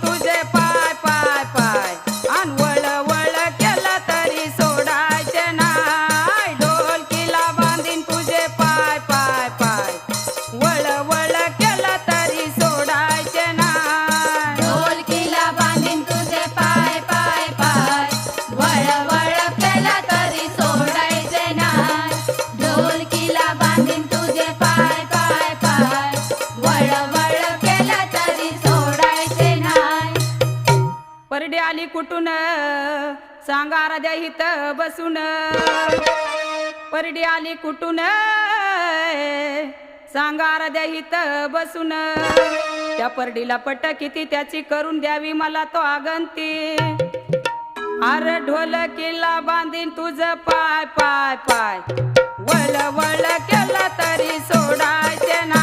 तुझे पाय पाय पाय आन वळ वळ केलं तरी सोडायचे नाही ढोलकीला बांधीन तुझे पाय पाय पाय वळ वळ केलं तरी सोडायचे नाही ढोलकीला बांधीन तुझे पाय पाय पाय वळ वळ केला तरी सोडायचे नाही ढोलकीला बांधीन तुझे पाय पाय पाय वळ वळ केला तरी सोडायचे नाही परडी आली कुठून सांगा राजा हित बसून परडी आली कुठून सांगा राजा हित बसून त्या परडीला पट किती त्याची करून द्यावी मला तो आगंती अरे ढोलकीला बांधीन तुझं पाय पाय पाय वळ वळ केलं तरी सोडायचे ना